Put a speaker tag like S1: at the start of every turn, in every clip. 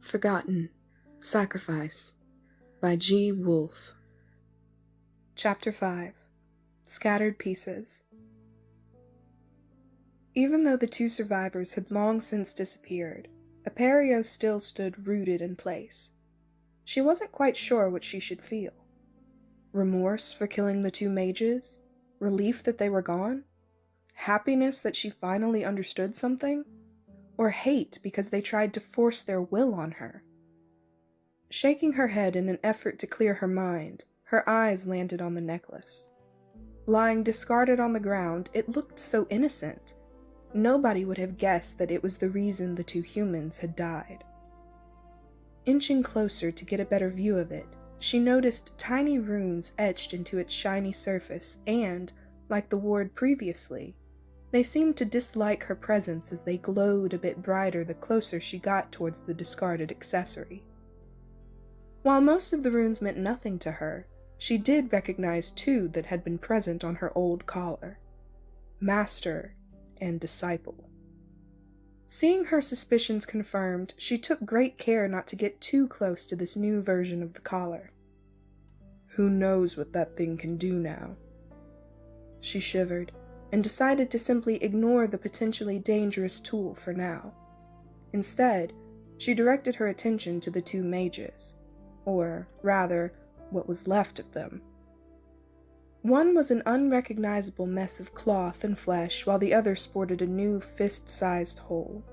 S1: Forgotten. Sacrifice by G. Wolf. Chapter 5. Scattered Pieces. Even though the two survivors had long since disappeared, Aperio still stood rooted in place. She wasn't quite sure what she should feel. Remorse for killing the two mages? Relief that they were gone? Happiness that she finally understood something? Or hate because they tried to force their will on her? Shaking her head in an effort to clear her mind, her eyes landed on the necklace. Lying discarded on the ground, it looked so innocent. Nobody would have guessed that it was the reason the two humans had died. Inching closer to get a better view of it, she noticed tiny runes etched into its shiny surface and, like the ward previously, they seemed to dislike her presence as they glowed a bit brighter the closer she got towards the discarded accessory. While most of the runes meant nothing to her, she did recognize two that had been present on her old collar: Master and Disciple. Seeing her suspicions confirmed, she took great care not to get too close to this new version of the collar. Who knows what that thing can do now? She shivered, and decided to simply ignore the potentially dangerous tool for now. Instead, she directed her attention to the two mages, or rather, what was left of them. One was an unrecognizable mess of cloth and flesh, while the other sported a new fist-sized hole.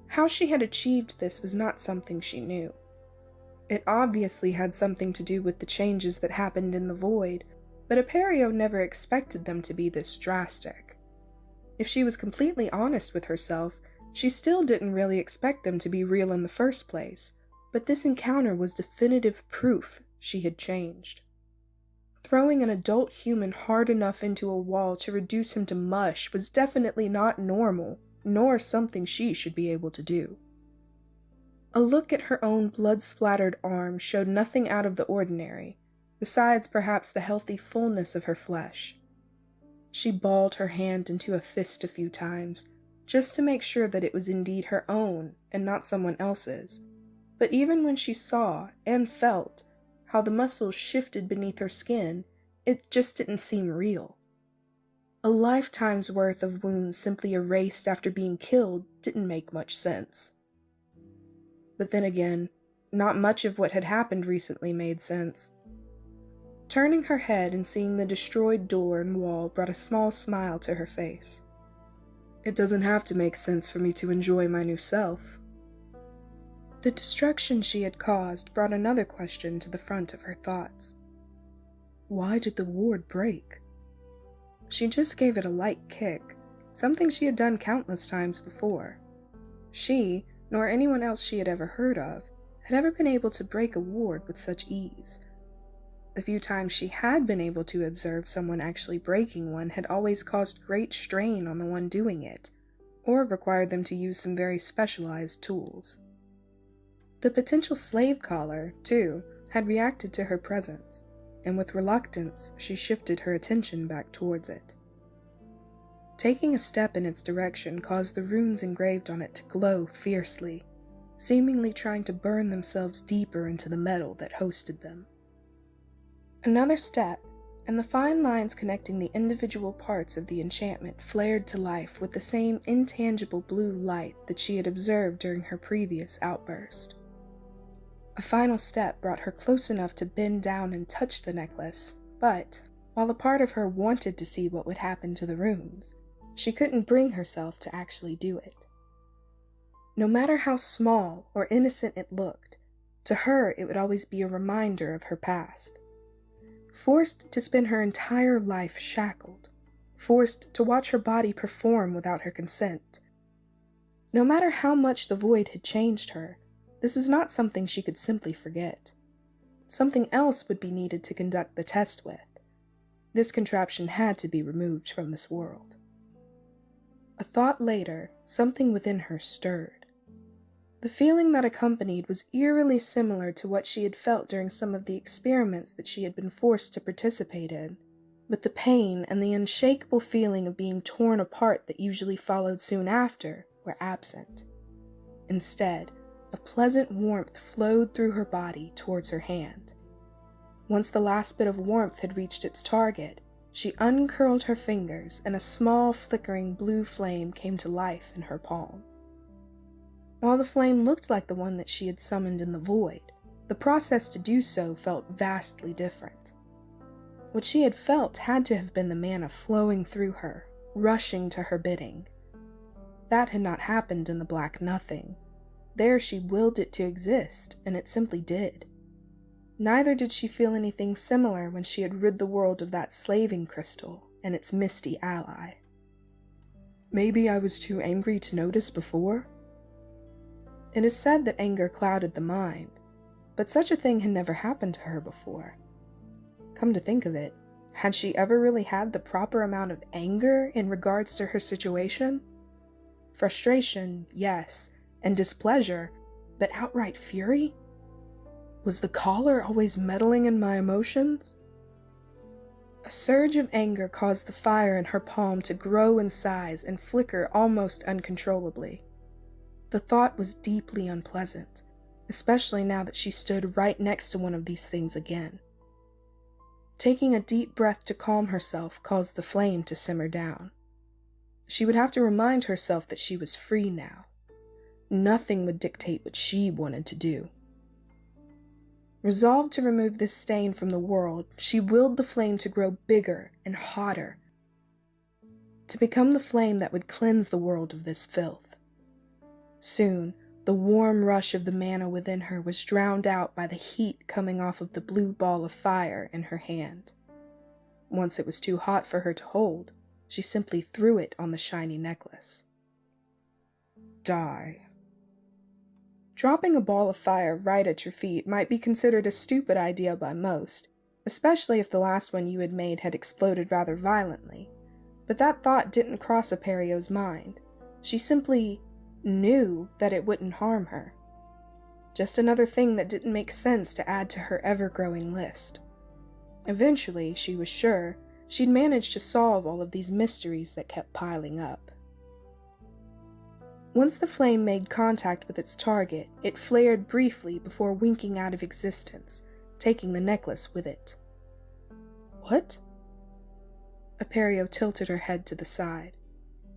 S1: How she had achieved this was not something she knew. It obviously had something to do with the changes that happened in the void, but Aperio never expected them to be this drastic. If she was completely honest with herself, she still didn't really expect them to be real in the first place, but this encounter was definitive proof she had changed. Throwing an adult human hard enough into a wall to reduce him to mush was definitely not normal, nor something she should be able to do. A look at her own blood-splattered arm showed nothing out of the ordinary, besides perhaps the healthy fullness of her flesh. She balled her hand into a fist a few times, just to make sure that it was indeed her own and not someone else's, but even when she saw and felt how the muscles shifted beneath her skin, it just didn't seem real. A lifetime's worth of wounds simply erased after being killed didn't make much sense. But then again, not much of what had happened recently made sense. Turning her head and seeing the destroyed door and wall brought a small smile to her face. It doesn't have to make sense for me to enjoy my new self. The destruction she had caused brought another question to the front of her thoughts. Why did the ward break? She just gave it a light kick, something she had done countless times before. She, nor anyone else she had ever heard of, had ever been able to break a ward with such ease. The few times she had been able to observe someone actually breaking one had always caused great strain on the one doing it, or required them to use some very specialized tools. The potential slave collar, too, had reacted to her presence, and with reluctance she shifted her attention back towards it. Taking a step in its direction caused the runes engraved on it to glow fiercely, seemingly trying to burn themselves deeper into the metal that hosted them. Another step, and the fine lines connecting the individual parts of the enchantment flared to life with the same intangible blue light that she had observed during her previous outburst. A final step brought her close enough to bend down and touch the necklace, but, while a part of her wanted to see what would happen to the runes, she couldn't bring herself to actually do it. No matter how small or innocent it looked, to her it would always be a reminder of her past. Forced to spend her entire life shackled, forced to watch her body perform without her consent. No matter how much the void had changed her, this was not something she could simply forget. Something else would be needed to conduct the test with. This contraption had to be removed from this world. A thought later, something within her stirred. The feeling that accompanied was eerily similar to what she had felt during some of the experiments that she had been forced to participate in, but the pain and the unshakable feeling of being torn apart that usually followed soon after were absent. Instead, A pleasant warmth flowed through her body towards her hand. Once the last bit of warmth had reached its target, she uncurled her fingers and a small flickering blue flame came to life in her palm. While the flame looked like the one that she had summoned in the void, the process to do so felt vastly different. What she had felt had to have been the mana flowing through her, rushing to her bidding. That had not happened in the Black Nothing. There she willed it to exist, and it simply did. Neither did she feel anything similar when she had rid the world of that slaving crystal and its misty ally. Maybe I was too angry to notice before? It is said that anger clouded the mind, but such a thing had never happened to her before. Come to think of it, had she ever really had the proper amount of anger in regards to her situation? Frustration, yes, and displeasure, but outright fury? Was the caller always meddling in my emotions? A surge of anger caused the fire in her palm to grow in size and flicker almost uncontrollably. The thought was deeply unpleasant, especially now that she stood right next to one of these things again. Taking a deep breath to calm herself caused the flame to simmer down. She would have to remind herself that she was free now. Nothing would dictate what she wanted to do. Resolved to remove this stain from the world, she willed the flame to grow bigger and hotter, to become the flame that would cleanse the world of this filth. Soon, the warm rush of the mana within her was drowned out by the heat coming off of the blue ball of fire in her hand. Once it was too hot for her to hold, she simply threw it on the shiny necklace. Die. Dropping a ball of fire right at your feet might be considered a stupid idea by most, especially if the last one you had made had exploded rather violently. But that thought didn't cross Aperio's mind. She simply knew that it wouldn't harm her. Just another thing that didn't make sense to add to her ever-growing list. Eventually, she was sure, she'd manage to solve all of these mysteries that kept piling up. Once the flame made contact with its target, it flared briefly before winking out of existence, taking the necklace with it. What? Aperio tilted her head to the side.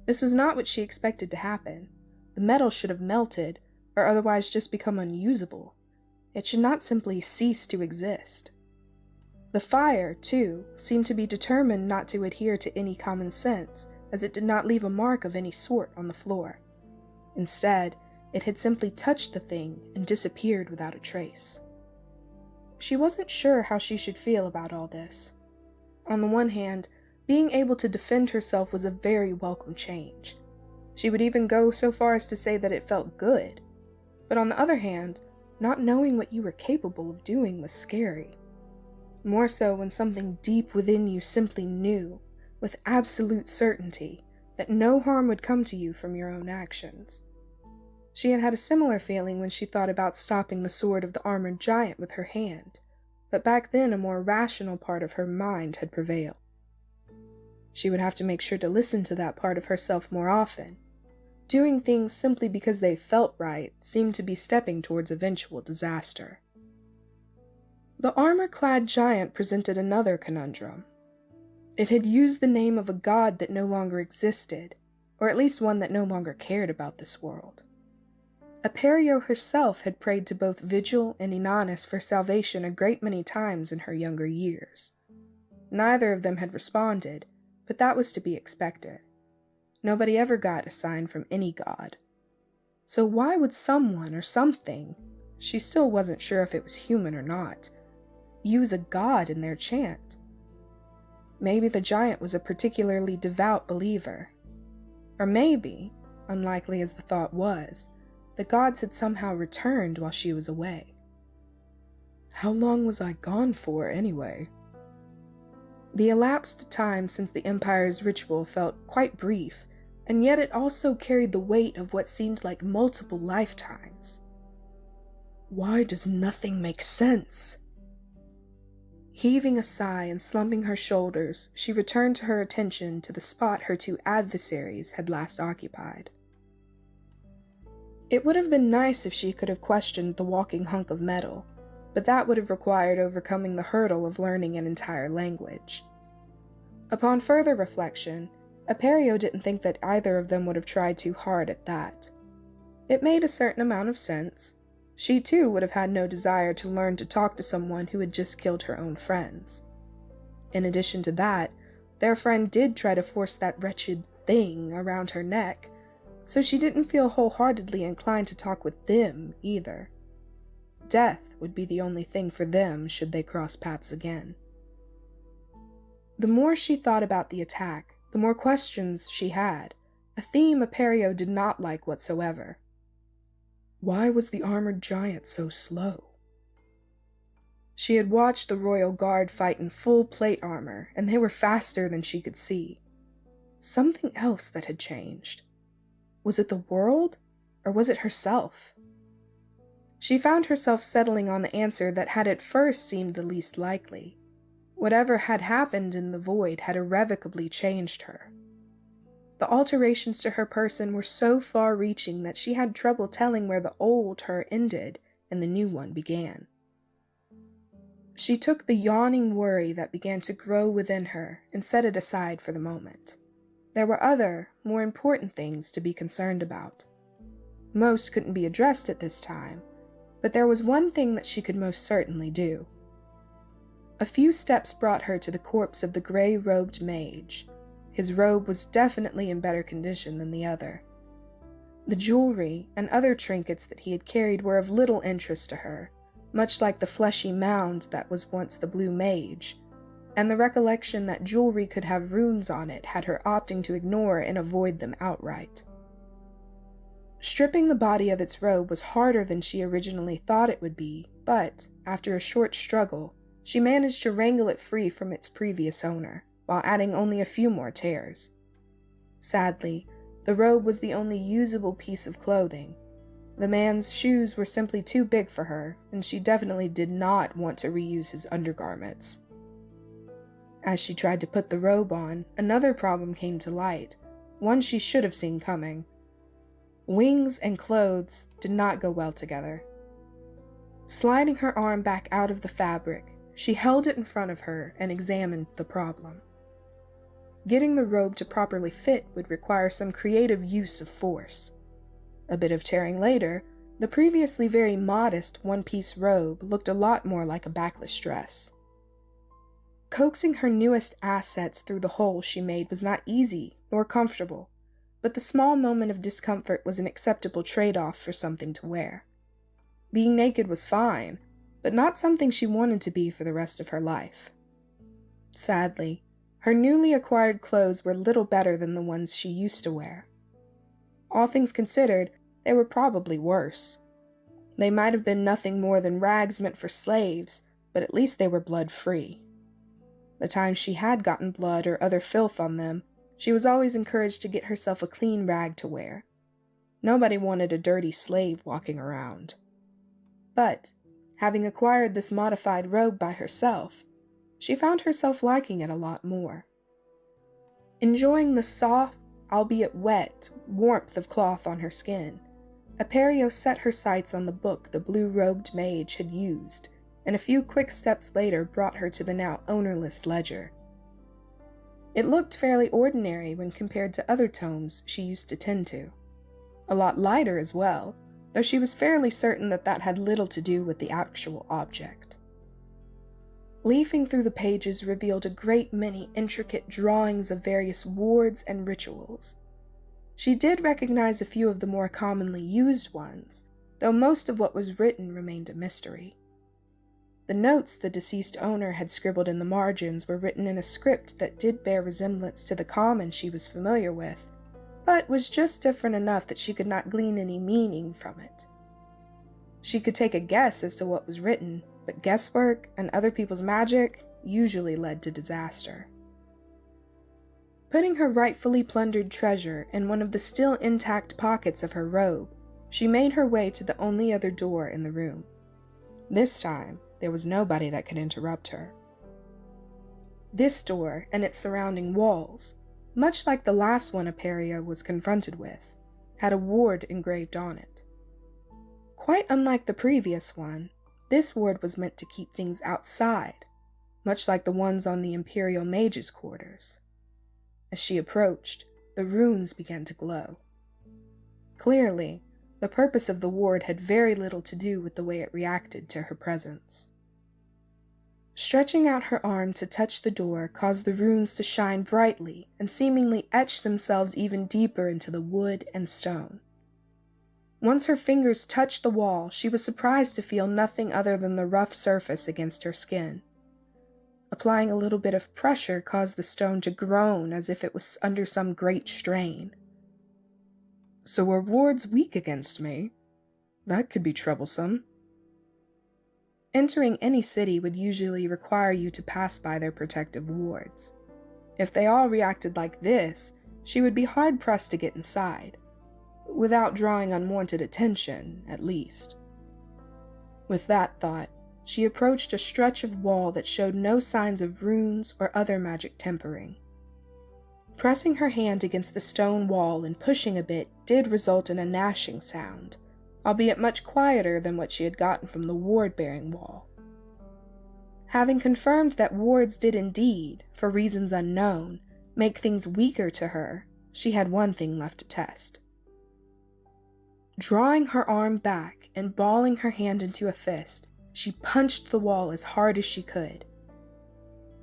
S1: This was not what she expected to happen. The metal should have melted, or otherwise just become unusable. It should not simply cease to exist. The fire, too, seemed to be determined not to adhere to any common sense, as it did not leave a mark of any sort on the floor. Instead, it had simply touched the thing and disappeared without a trace. She wasn't sure how she should feel about all this. On the one hand, being able to defend herself was a very welcome change. She would even go so far as to say that it felt good. But on the other hand, not knowing what you were capable of doing was scary. More so when something deep within you simply knew, with absolute certainty, that no harm would come to you from your own actions. She had had a similar feeling when she thought about stopping the sword of the armored giant with her hand, but back then a more rational part of her mind had prevailed. She would have to make sure to listen to that part of herself more often. Doing things simply because they felt right seemed to be stepping towards eventual disaster. The armor-clad giant presented another conundrum. It had used the name of a god that no longer existed, or at least one that no longer cared about this world. Aperio herself had prayed to both Vigil and Inannis for salvation a great many times in her younger years. Neither of them had responded, but that was to be expected. Nobody ever got a sign from any god. So why would someone or something, she still wasn't sure if it was human or not, use a god in their chant? Maybe the giant was a particularly devout believer. Or maybe, unlikely as the thought was, the gods had somehow returned while she was away. How long was I gone for, anyway? The elapsed time since the Empire's ritual felt quite brief, and yet it also carried the weight of what seemed like multiple lifetimes. Why does nothing make sense? Heaving a sigh and slumping her shoulders, she returned her attention to the spot her two adversaries had last occupied. It would have been nice if she could have questioned the walking hunk of metal, but that would have required overcoming the hurdle of learning an entire language. Upon further reflection, Aperio didn't think that either of them would have tried too hard at that. It made a certain amount of sense. She too would have had no desire to learn to talk to someone who had just killed her own friends. In addition to that, their friend did try to force that wretched thing around her neck, so she didn't feel wholeheartedly inclined to talk with them either. Death would be the only thing for them should they cross paths again. The more she thought about the attack, the more questions she had, a theme Aperio did not like whatsoever. Why was the armored giant so slow? She had watched the royal guard fight in full plate armor, and they were faster than she could see. Something else that had changed. Was it the world, or was it herself? She found herself settling on the answer that had at first seemed the least likely. Whatever had happened in the void had irrevocably changed her. The alterations to her person were so far-reaching that she had trouble telling where the old her ended and the new one began. She took the yawning worry that began to grow within her and set it aside for the moment. There were other, more important things to be concerned about. Most couldn't be addressed at this time, but there was one thing that she could most certainly do. A few steps brought her to the corpse of the gray-robed mage. His robe was definitely in better condition than the other. The jewelry and other trinkets that he had carried were of little interest to her, much like the fleshy mound that was once the blue mage, and the recollection that jewelry could have runes on it had her opting to ignore and avoid them outright. Stripping the body of its robe was harder than she originally thought it would be, but, after a short struggle, she managed to wrangle it free from its previous owner, while adding only a few more tears. Sadly, the robe was the only usable piece of clothing. The man's shoes were simply too big for her, and she definitely did not want to reuse his undergarments. As she tried to put the robe on, another problem came to light, one she should have seen coming. Wings and clothes did not go well together. Sliding her arm back out of the fabric, she held it in front of her and examined the problem. Getting the robe to properly fit would require some creative use of force. A bit of tearing later, the previously very modest one-piece robe looked a lot more like a backless dress. Coaxing her newest assets through the hole she made was not easy nor comfortable, but the small moment of discomfort was an acceptable trade-off for something to wear. Being naked was fine, but not something she wanted to be for the rest of her life. Sadly, her newly acquired clothes were little better than the ones she used to wear. All things considered, they were probably worse. They might have been nothing more than rags meant for slaves, but at least they were blood-free. The times she had gotten blood or other filth on them, she was always encouraged to get herself a clean rag to wear. Nobody wanted a dirty slave walking around. But, having acquired this modified robe by herself, she found herself liking it a lot more. Enjoying the soft, albeit wet, warmth of cloth on her skin, Aperio set her sights on the book the blue-robed mage had used, and a few quick steps later brought her to the now ownerless ledger. It looked fairly ordinary when compared to other tomes she used to tend to. A lot lighter as well, though she was fairly certain that that had little to do with the actual object. Leafing through the pages revealed a great many intricate drawings of various wards and rituals. She did recognize a few of the more commonly used ones, though most of what was written remained a mystery. The notes the deceased owner had scribbled in the margins were written in a script that did bear resemblance to the common she was familiar with, but was just different enough that she could not glean any meaning from it. She could take a guess as to what was written, but guesswork and other people's magic usually led to disaster. Putting her rightfully plundered treasure in one of the still intact pockets of her robe, she made her way to the only other door in the room. This time, there was nobody that could interrupt her. This door and its surrounding walls, much like the last one Aperio was confronted with, had a ward engraved on it. Quite unlike the previous one, this ward was meant to keep things outside, much like the ones on the Imperial Mage's quarters. As she approached, the runes began to glow. Clearly, the purpose of the ward had very little to do with the way it reacted to her presence. Stretching out her arm to touch the door caused the runes to shine brightly and seemingly etch themselves even deeper into the wood and stone. Once her fingers touched the wall, she was surprised to feel nothing other than the rough surface against her skin. Applying a little bit of pressure caused the stone to groan as if it was under some great strain. "So are wards weak against me? That could be troublesome." Entering any city would usually require you to pass by their protective wards. If they all reacted like this, she would be hard-pressed to get inside, without drawing unwanted attention, at least. With that thought, she approached a stretch of wall that showed no signs of runes or other magic tempering. Pressing her hand against the stone wall and pushing a bit did result in a gnashing sound, albeit much quieter than what she had gotten from the ward-bearing wall. Having confirmed that wards did indeed, for reasons unknown, make things weaker to her, she had one thing left to test. Drawing her arm back and balling her hand into a fist, she punched the wall as hard as she could.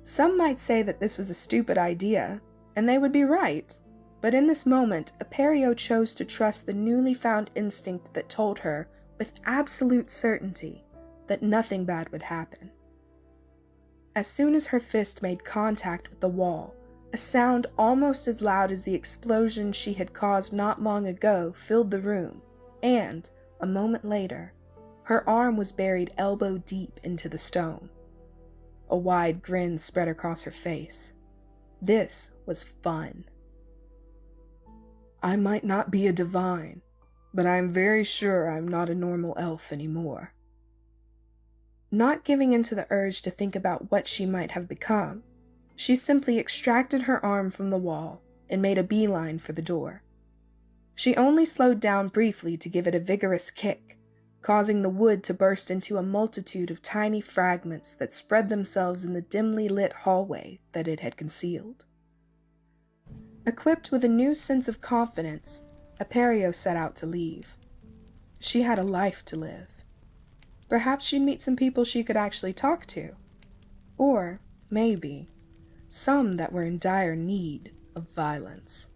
S1: Some might say that this was a stupid idea, and they would be right. But in this moment, Aperio chose to trust the newly found instinct that told her, with absolute certainty, that nothing bad would happen. As soon as her fist made contact with the wall, a sound almost as loud as the explosion she had caused not long ago filled the room, and, a moment later, her arm was buried elbow deep into the stone. A wide grin spread across her face. This was fun. "I might not be a divine, but I am very sure I am not a normal elf anymore." Not giving in to the urge to think about what she might have become, she simply extracted her arm from the wall and made a beeline for the door. She only slowed down briefly to give it a vigorous kick, causing the wood to burst into a multitude of tiny fragments that spread themselves in the dimly lit hallway that it had concealed. Equipped with a new sense of confidence, Aperio set out to leave. She had a life to live. Perhaps she'd meet some people she could actually talk to. Or, maybe, some that were in dire need of violence.